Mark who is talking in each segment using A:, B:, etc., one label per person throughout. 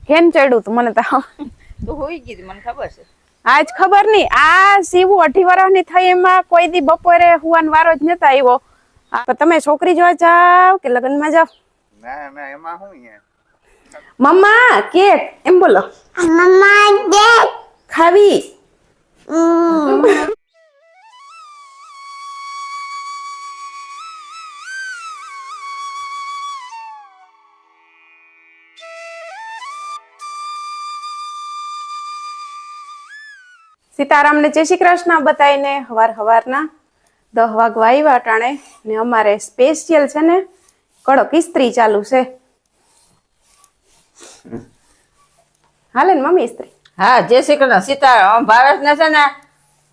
A: કેમ ચડ્યું તું મને તો
B: તું હોઈ ગઈ મને ખબર છે
A: આજ ખબર નઈ આ સીવું 18 વર્ષની થઈ એમાં કોઈ દી બપોરે હુવાનો વારો જ નતા આવ્યો તો તમે છોકરી જોવા જાવ કે લગ્નમાં જાવ
C: ના ના એમાં હું હે
A: મમ્મા કેક એમ બોલો
D: મમ્મા કેક
A: ખાવી સીતારામ ને જય શ્રી કૃષ્ણ બતાવીને હવારના 10 વાગવા આવ્યા ટાણે ને અમારે સ્પેશિયલ છે ને કડક ઇસ્ત્રી ચાલુ છે હાલે ને મમ્મી ઇસ્ત્રી
B: હા જય શ્રી કૃષ્ણ સીતારામ ભાવેશ ને છે ને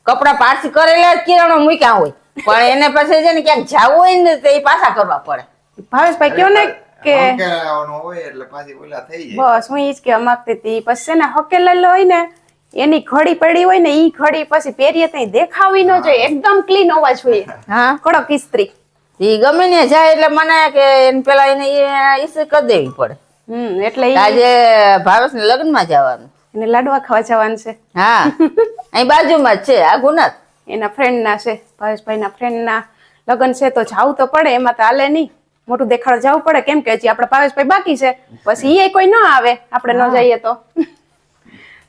B: કપડા પાછી કરેલા જ કિરણો મૂક્યા હોય પણ એને પછી છે ને ક્યાંક જાવું હોય ને તો એ પાછા કરવા પડે
A: ભાવેશભાઈ કયો ને કે
C: હકેલાવાનો હોય એટલે પાછી ઓલા થઈ જાય
A: બસ હું ઈ જ કહેવા માંગતી હતી પછી છે ને હકેલેલો હોય ને એની ખડી પડી હોય ને ઈ ખડી પછી પહેરીએ તો દેખાવી ન જોઈએ એકદમ ક્લીન હોવા જોઈએ
B: હા
A: કડક ઇસ્ત્રી
B: ઈ ગમે ને જાય એટલે મને કે એને પેલા એને ઈસ્ત્રી કરી દેવી પડે
A: એટલે ઈ
B: આજે ભાવેશ ને લગ્ન માં જવાનું
A: એને લાડવા ખાવા જવાનું છે
B: હા અહીં બાજુમાં જ છે આ ગુનાત
A: એના ફ્રેન્ડ ના છે ભાવેશભાઈ ના ફ્રેન્ડ ના લગ્ન છે તો જાવું તો પડે એમાં તો હાલે નહીં મોટું દેખાડ જવું પડે કેમ કે હજી આપડે ભાવેશભાઈ બાકી છે પછી એ કોઈ ન આવે આપણે ન જઈએ તો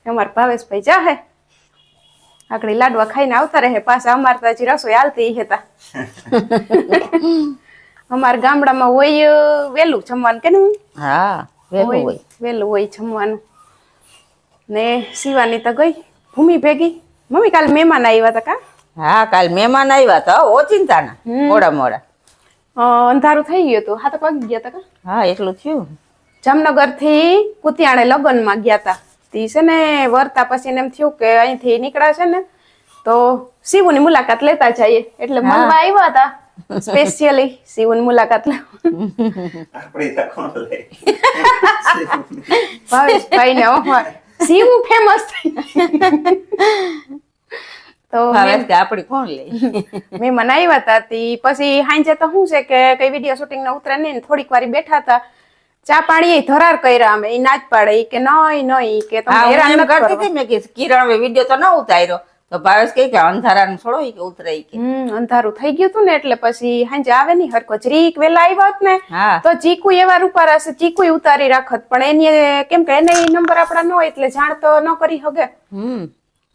A: અમારા ભાવેશભાઈ જાહે આગળ લાડવા ખાઈને આવતા રહે પાછા અમારે તો હજી રસોઈ હાલતી હતા અમારા ગામડામાં હોય વેલું જમવાનું કે નહીં
B: હા વેલું હોય
A: વેલું હોય જમવાનું ને શિવાની તો ગઈ ભૂમિ ભેગી મમ્મી કાલે મહેમાન આવ્યા હતા કા
B: હા કાલ મહેમાન આવ્યા હતા ઓચિંતાના મોડા મોડા
A: અંધારું થઈ ગયું હતું હા તો પગી ગયા હતા કા
B: હા એટલું થયું
A: જામનગર થી કુતિયાણે લગ્નમાં ગયા હતા તી છે ને વર્તા પછી એમ થયું કે અહીંથી નીકળ્યા છે ને તો શિવની મુલાકાત લેતા જઈએ એટલે મળવા આવ્યા હતા સ્પેશિયલી શિવની મુલાકાત લેવા
C: આપણી કોણ લે
A: ભાવેશભાઈ ને શિવ ફેમસ તો
B: ભાવેશ કે આપડી કોણ લે
A: મહેમાન આવ્યા હતા તી પછી હાંજે તો શું છે કે કઈ વિડીયો શૂટિંગ ના ઉતરે નહીં થોડીક વાર બેઠા હતા ચા પાણી ધરાર કર્યા અમે એ ના જ પાડે કે નહીં કે તમે હેરાન ન
B: કરતી હતી મેં કીધું કિરણ વિડીયો તો ન ઉતાર્યો તો ભાવેશ કે અંધારાનું છોડો કે ઉતરાય કે
A: અંધારું થઈ ગયું હતું ને એટલે પછી હાંજે આવે નહીં હરકો જરીક વેલા આવ્યા હોત ને
B: હા
A: તો ચીકુ એવા રૂપારા છે ચીકુ ઉતારી રાખત પણ એની કેમ કે એને નંબર આપડા ન હોય એટલે જાણ તો ન કરી હગે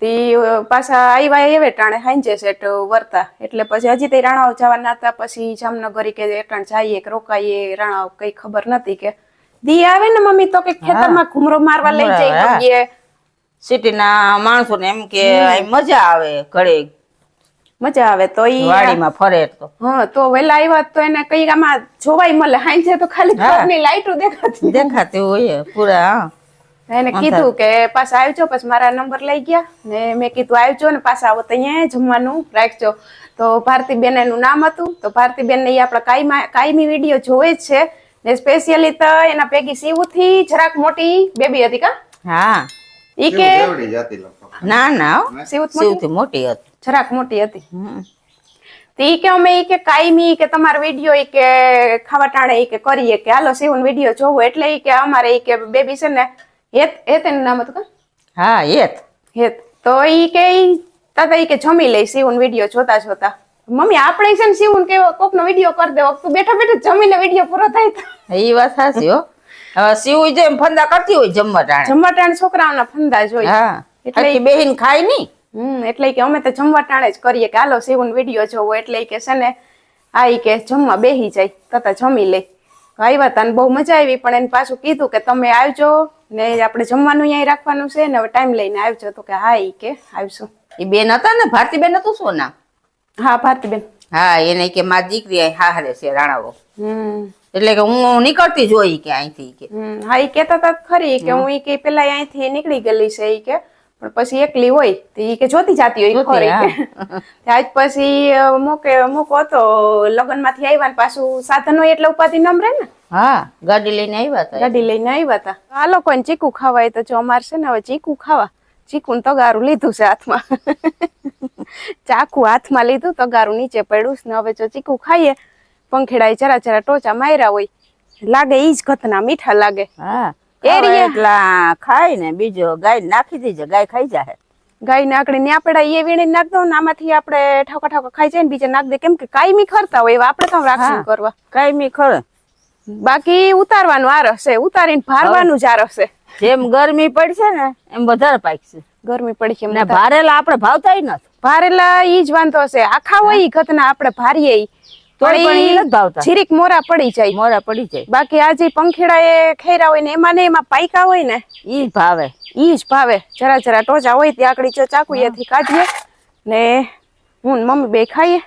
A: તી પાછા આવ્યા એવે ટાણે હાંજે સેટ વર્તા એટલે પછી હજી તે રાણાઓ જવાના હતા પછી જામનગરી કે એટાણ જઈએ કે રોકાઈએ રાણાઓ કઈ ખબર નથી કે દી આવે ને મમ્મી તો કે ખેતરમાં ઘુમરો મારવા લઈ જઈએ
B: સિટી ના માણસો ને એમ કે મજા આવે ઘરે
A: મજા આવે તો ઈ
B: વાડીમાં ફરે તો
A: હા તો વેલા આવ્યા તો એને કઈ આમાં જોવાય મળે હાંજે તો ખાલી ઘરની લાઈટો
B: દેખાતી હોય પૂરા
A: એને કીધું કે પાછા આવજો પછી મારા નંબર લઈ ગયા ને મેં કીધું આવજો ને પાછા આવો તો અહીંયા જમવાનું રાખજો તો ભારતીબેન એનું નામ હતું તો ભારતીબેન ને આપડા કાયમી વિડીયો જોવે જ છે ને સ્પેશિયલી તો એના ભેગી શિવથી જરાક મોટી બેબી હતી કા
B: હા
A: ઈ કે
B: ના ના શિવથી મોટી હતી
A: જરાક મોટી હતી ઈ કે અમે ઈ કે કાયમી કે તમારો વિડીયો ઈ કે ખાવા ટાણે ઈ કે કરીએ કે હાલો શિવનો વિડીયો જોવો એટલે ઈ કે અમારે ઈ કે બેબી છે ને હેત એનું નામ હતું કા
B: હા હેત
A: તો ઈ કે તાતા ઈ કે જમી લઈ શિવનો વિડીયો જોતા મમ્મી આપણે છે ને શિવન કે કોક નો વિડીયો કરી દેવો તું બેઠા બેઠા જમીને વિડીયો પૂરો થાય તો
B: એ વાત સાચી હો હવે શિવ જેમ ફંદા કરતી હોય જમવા
A: ટાણે છોકરાઓના ફંદા જોઈ
B: હા એટલે બેહીન ખાય નહીં
A: એટલે કે અમે તો જમવા ટાણે જ કરીએ કે હાલો શિવન વિડીયો જોવો એટલે કે છે ને આ ઈ કે જમવા બેહી જાય તથા જમી લે આવ્યા તા બહુ મજા આવી પણ એને પાછું કીધું કે તમે આવજો ને આપણે જમવાનું અહીંયા રાખવાનું છે ને હવે ટાઈમ લઈને આવજો તો કે હા ઈ કે આવશું
B: એ બેન હતા ને ભારતીબેન હતું શું નામ
A: હા ભારતીબેન
B: હા એને કે મારી દીકરી હારે છે રાણાવો એટલે કે હું નીકળતી જોઈ કે અહીંથી કે
A: હા ઈ કેતા હતા ખરી કે હું ઈ કે પેલા અહીંથી નીકળી ગયેલી છે ઈ કે પણ પછી એકલી હોય તો ઈ કે જોતી જાતી હોય ખરી આજ પછી મૂકો તો લગ્ન માંથી આવ્યા ને પાછું સાધન હોય એટલે ઉપાધિ નમ રહે ને
B: હા ગાડી લઈને આવ્યા
A: હતા આ લોકોને ચીકુ ખાવાય તો જો અમારે છે ને હવે ચીકુ ખાવા ચીકુ ને તગારું લીધું છે હાથમાં ચાકુ હાથમાં લીધું તગારું નીચે પડ્યું ને હવે જો ચીકુ ખાઈએ પંખેડા ચરા ટોચા માર્યા હોય લાગે ઈ જ ઘતના મીઠા લાગે
B: હા
A: એરિયા
B: એટલા ખાય ને બીજો ગાય નાખી દેજે, ગાય ખાઈ જાય.
A: ગાય નાકડી ને આપડે એ વીણી નાખ દો ને આમાંથી આપણે ઠાકા ઠાકા ખાઈ જાય ને બીજે નાખ દે, કેમ કે કાયમી ખરતા હોય એવા આપણે તો રાખશું કરવા.
B: કાયમી ખર.
A: બાકી ઉતારવાનું આ રહેશે, ઉતારીને ભારવાનું જ આ રહેશે.
B: જેમ ગરમી પડશે ને એમ વધારે પાકશે.
A: ગરમી પડી છે
B: ને ભારેલા આપણે ભાવતા નથી.
A: ભારેલા ઈ જ વાંધો છે, આખા હોય ઈ ઘટના આપણે ભારીએ ઈ
B: પણ ઈ નથી ભાવતા.
A: જીરીક મોરા પડી જાય.
B: મોરા પડી જાય.
A: બાકી આ જે પંખીડા એ ખેરા હોય ને એમાં ને એમાં પાયકા હોય ને
B: ઈ ભાવે.
A: ઈ જ ભાવે. જરા જરા ટોચા હોય ત્યાં આકડી જો ચાકુ એથી કાઢીએ ને હું ને મમ્મી બે ખાઈએ.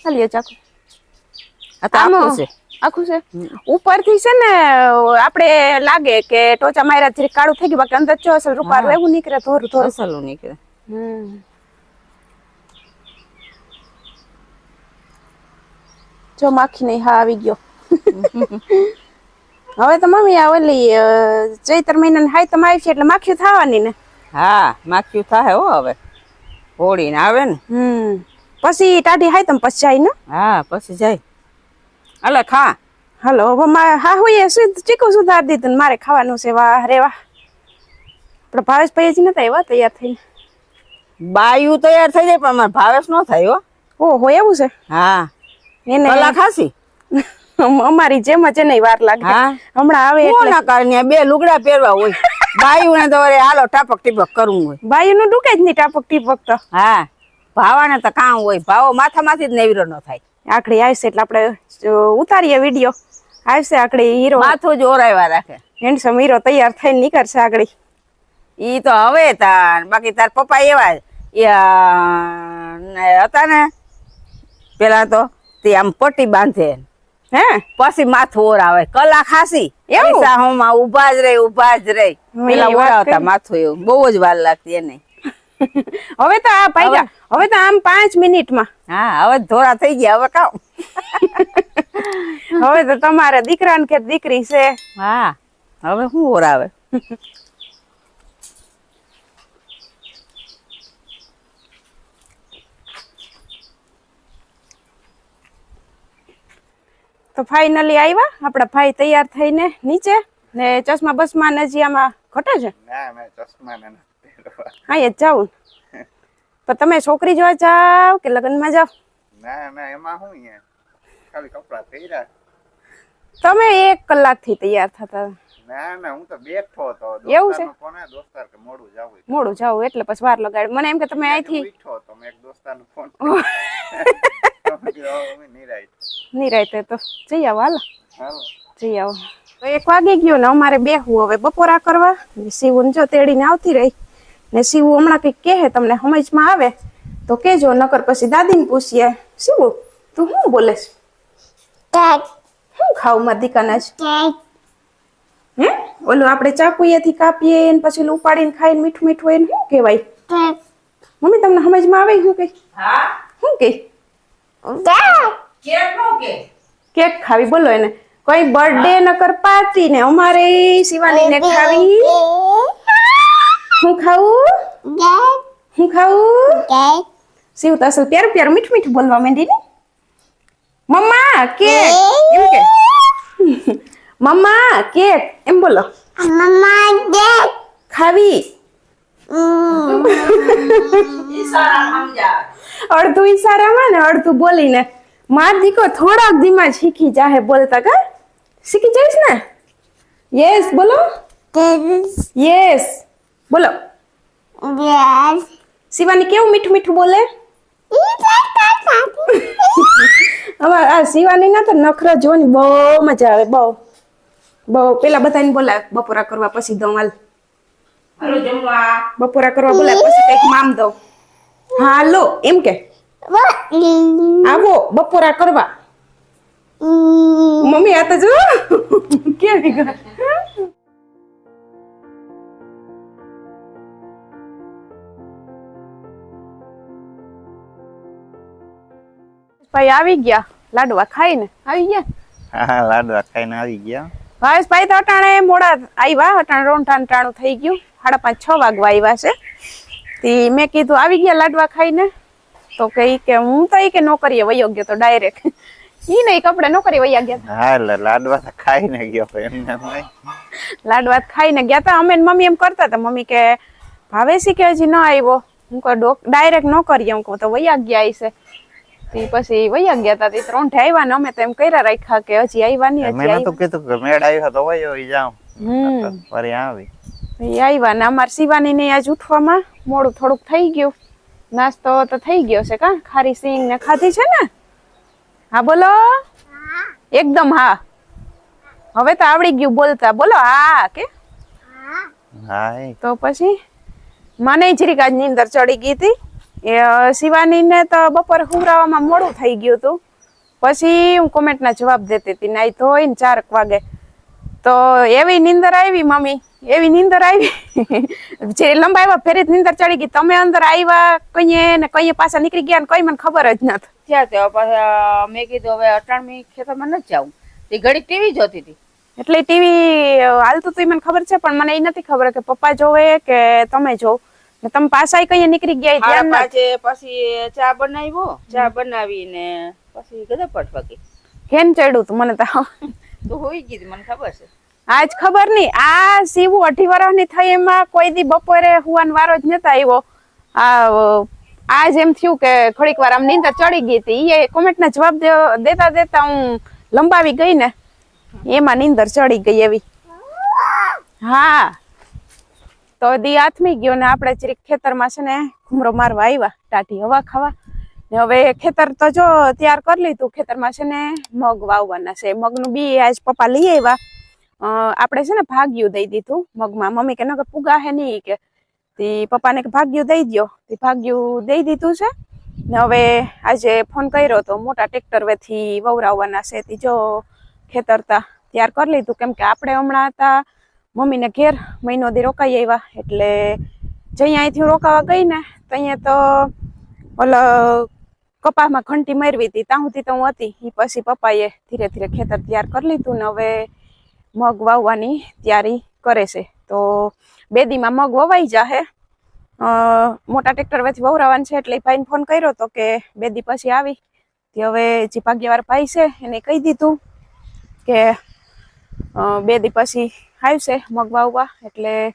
A: ચાલીએ ચાકુ.
B: આ તો આખું છે.
A: આખું છે. ઉપરથી છે ને આપણે લાગે કે ટોચા માર્યા જરીક કાળું થઈ ગયું, બાકી અંદર જો અસલ રૂપારું એવું નીકળે, થોડું થોડું
B: અસલું નીકળે.
A: જો માખી નહીં હા આવી ગયો. હવે તો મમ્મી આ ઓલી ચૈતર મહિનાની હાય તો આવી છે એટલે માખીઓ થવાની ને.
B: હા માખીઓ થાય હો હવે. હોળી ને આવે ને.
A: પછી ટાઢી હાય તો પછી જાય ને.
B: હા પછી જાય. અલે ખા.
A: હાલો હવે હા હોય ચીકુ સુધાર દીધું ને મારે ખાવાનું છે. વાહ રે વાહ. આપણે ભાવેશ ભાઈ જ નતા એવા તૈયાર થઈને.
B: બાયું તૈયાર થઈ જાય પણ અમારે ભાવેશ ન થાય હો.
A: ઓહો એવું છે.
B: હા
A: એને
B: કલા ખાસી
A: અમારી જેમ જ એને વાર લાગે. હમણાં આવે એટલે
B: ના કારણે બે લુગડા પહેરવા હોય. બાયું ને તો હાલો ટાપક ટીપક કરવું હોય.
A: બાયું નું ડૂકે જ નહીં ટાપક ટીપક તો.
B: હા ભાવાને તો કામ હોય. ભાવો માથામાંથી જ નેવરો ન થાય.
A: આકડી આવશે એટલે આપણે ઉતારીએ વિડીયો. આવશે આકડી હીરો
B: માથું જ ઓરાયવા રાખે.
A: હેન્ડસમ હીરો તૈયાર થઈને નીકળશે આકડી.
B: ઈ તો હવે તાર બાકી તાર પપ્પા એવા હતા ને પેલા તો તે આમ પટ્ટી બાંધે
A: હે
B: પછી માથું ઓરાવે. કલા ખાસી હોમાં ઉભા જ રહી પેલા ઓરાવતા માથું. એવું બહુ જ વાર લાગતી એને.
A: હવે તો આ ભાઈ હવે તો આમ 5 મિનિટમાં.
B: હા હવે ધોરા થઈ ગયા. હવે કામ
A: હવે તો તમારે દીકરા ને કે દીકરી છે.
B: હા હવે શું ઓરાવે.
A: તો ફાઇનલી આવ્યા આપડા ભાઈ તૈયાર થઈને નીચે ને ચશ્મા બસમાં નજીયામાં ઘટે છે.
C: ના મેં ચશ્મા ને નથી પહેરવા.
A: હા એ જ જાઉં. પણ તમે છોકરી જોવા જાવ કે લગ્નમાં જાવ?
C: ના એમાં હું અહીંયા ખાલી કપડા પહેર્યા.
A: તમે 1 કલાકથી તૈયાર થતા.
C: ના હું તો બેઠો હતો.
A: એવું છે?
C: કોને દોસ્તાર કે મોડું જાવું.
A: મોડું જાવ એટલે પછી વાર લગાડ. મને એમ કે તમે અહીંથી
C: બેઠો તો મેં એક દોસ્તારનો ફોન
A: નિરાયતે તો જઈ આવો.
C: હાલો
A: જઈ આવો. તો 1 વાગી ગયો ને અમારે બેહવું હવે બપોરા કરવા. શિવું જો તેડીને આવતી રહી ને શિવું હમણાં કઈક કહે તમને સમજમાં આવે તો કેજો, નકર પછી દાદીને પૂછીએ. શિવું તું શું બોલે છે? શું ખાવું મારી દીકાના જ? હે ઓલું આપણે ચાકુએથી કાપીએ ને પછી ઓલું ઉપાડીને ખાઈને મીઠું મીઠું હોય ને શું કહેવાય? મમ્મી તમને સમજમાં આવે શું કઈ?
B: હા
A: શું કઈ? કેક ખાવી બોલો એને. કોઈ બર્થડે નકર પાર્ટી ને અમારે શિવાની ને ખાવી. હું ખાવું હું ખાવું. શિવ તો અસલ પ્યારું પ્યારું મીઠું મીઠું બોલવા માંડી ને. મમ્મા કેક એમ કે. મમ્મા કેક એમ બોલો. ખાવી. અડધું ઈશારામાં ને અડધું બોલીને. માર દીકો થોડાક દીમાં શીખી જાહે બોલતા. કા શીખી જઈશ ને? યસ બોલો. યસ બોલો. શિવાની કેવું મીઠું મીઠું બોલે? અમાર આ શિવાની ના તો નખરા જોવાની બહુ મજા આવે. બહુ પેલા બધાને બોલાવે બપોરા કરવા પછી દઉં. હાલ બપોરા કરવા બોલાવે પછી કઈક મામ દઉં. હાલો એમ કે આવો બપોરા કરવા. મમ્મી આ તો જો કેવી ગઈ. ભાઈ આવી ગયા લાડવા ખાઈને. આવી ગયા?
C: હા લાડવા ખાઈને આવી ગયા.
A: ભાવેશભાઈ તો અટાણે મોડા આવ્યા. અટાણે રોંઠાણ ટાણું થઈ ગયું. 5:30-6 વાગવા આવ્યા છે. તે મેં કીધું આવી ગયા લાડવા ખાઈને તો કે હું તો કે નોકરીએ વયો ગયો તો ડાયરેક્ટ. ઈ નહીં કપડે નોકરી વૈયા ગયા હતા.
C: હા એટલે લાડવા તો ખાઈને ગયો એમને એમ નહીં.
A: લાડવા ખાઈને ગયા હતા. અમે ને મમ્મી એમ કરતા હતા. મમ્મી કે ભાવેશી કે હજી ન આવ્યો. હું કહું ડાયરેક્ટ ન કરીએ. હું કહું તો વૈયા ગયા હશે. તે પછી વૈયા ગયા હતા. તે 3 ઠે આવ્યા ને અમે તો એમ કર્યા રાખ્યા કે હજી આવ્યા નહીં, હજી
C: મેં
A: આવ્યા.
C: નતું કીધું કે મેળ આવ્યો તો વયો જાઉં. ફરી આવી.
A: એ આવ્યા ને અમારે શિવાની ને આજ ઉઠવામાં મોડું થોડુંક થઈ ગયું. નાસ્તો તો થઈ ગયો છે કા? ખારી સિંગ ને ખાધી છે ને? હા બોલો. એકદમ હા. હવે તો આવડી ગયું બોલતા. બોલો હા કે?
C: હા
A: તો પછી મને જરીક આજ નીંદર ચડી ગઈ હતી. એ શિવાની ને તો બપોરે હુવરાવામાં મોડું થઈ ગયું હતું. પછી હું કોમેન્ટ ના જવાબ દેતી હતી. નાઈ ધોઈને 4 વાગે તો એવી નીંદર આવી મમ્મી, એવી નીંદર આવી જે લંબાવ્યા ફેરી જ નીંદર ચડી ગઈ. તમે અંદર આવ્યા કઈએ ને કઈએ પાછા નીકળી ગયા ને કઈ મને ખબર જ નથી.
B: ત્યાં તો પાછા મેં કીધું હવે અટાણમી ખેતરમાં નથી જવું. તે ઘડી ટીવી જોતી હતી.
A: એટલે ટીવી હાલતું તો મને ખબર છે પણ મને એ નથી ખબર કે પપ્પા જોવે કે તમે જોવ. ને તમે પાછા કઈ નીકળી ગયા ધ્યાન નથી.
B: પછી ચા બનાવ્યો, ચા બનાવીને પછી ગધા પટ વાગી.
A: કેમ ચડ્યું તું મને તો
B: તો હોઈ ગઈ મને ખબર છે.
A: આજ ખબર નઈ. આ સીવું 2.5 વર્ષની થઈ એમાં કોઈ દી બપોરે હુવાનો વારો જ નતા આવ્યો. આજ એમ થયું કે ઘડીક વાર આમ નીંદર ચડી ગઈ હતી. એ કોમેન્ટ ના જવાબ દેતા દેતા હું લંબાવી ગઈ ને એમાં નીંદર ચડી ગઈ એવી. હા તો દી આથમી ગયો ને આપણે જરીક ખેતરમાં છે ને ઘૂમરો મારવા આવ્યા ટાઢી હવા ખાવા. ને હવે ખેતર તો જો તૈયાર કરી લીધું. ખેતરમાં છે ને મગ વાવવાના છે. મગનું બી આજ પપ્પા લઈ આવ્યા. આપણે છે ને ભાગ્યું દઈ દીધું મગમાં. મમ્મી કે નકર પુગા હે નહીં કે પપ્પાને કે ભાગ્યું દઈ દો. ભાગ્યું દઈ દીધું છે ને હવે આજે ફોન કર્યો તો મોટા ટ્રેક્ટર વેથી વવરાવવાના છે. તે જો ખેતર તા તૈયાર કરી લીધું. કેમ કે આપણે હમણાં હતા મમ્મીને ઘેર મહિનો દી રોકાઈ આવ્યા. એટલે જઈ અહીંથી રોકાવા ગઈ ને તો અહીંયા તો ઓલા કપાસમાં ઘંટી મારવી હતી ત્યાં સુધી તો હું હતી. એ પછી પપ્પાએ ધીરે ધીરે ખેતર તૈયાર કરી લીધું ને હવે મગ વાવવાની તૈયારી કરે છે. તો 2 દીમાં મગ વવાઈ જાહે. મોટા ટ્રેક્ટર વેથી વવરાવાનું છે એટલે ભાઈને ફોન કર્યો તો કે 2 દી પછી આવી. તે હવે જે ભાગ્યવાર ભાઈ છે એને કહી દીધું કે 2 દી પછી આવશે મગ વાવવા. એટલે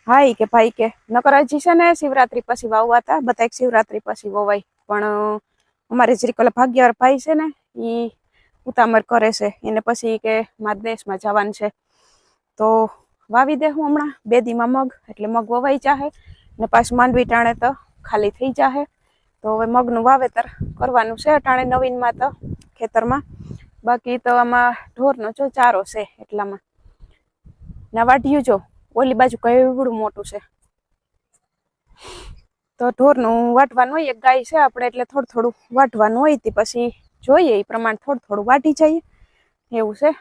A: હા કે ભાઈ કે નકર હજી છે ને શિવરાત્રી પછી વાવવા હતા. બધા શિવરાત્રી પછી વવાય પણ અમારે જરીક ઓલા ભાગ્યવાર ભાઈ છે ને એ ઉતામર કરે છે. એને પછી કે મારા દેશમાં જવાનું છે તો વાવી દે હું હમણાં 2 દીમાં મગ. એટલે મગ વવાઈ જાહે ને પાછું માંડવી ટાણે તો ખાલી થઈ જાહે. તો હવે મગનું વાવેતર કરવાનું છે ટાણે નવીનમાં તો ખેતરમાં. બાકી તો આમાં ઢોરનો જો ચારો છે એટલામાં ના વાઢ્યું જો ઓલી બાજુ કેવડું મોટું છે. તો ઢોરનું વાટવાનું હોય. એક ગાય છે આપણે એટલે થોડું થોડું વાટવાનું હોય. તે પછી જોઈએ એ પ્રમાણે થોડું થોડું વાટી જઈએ એવું છે.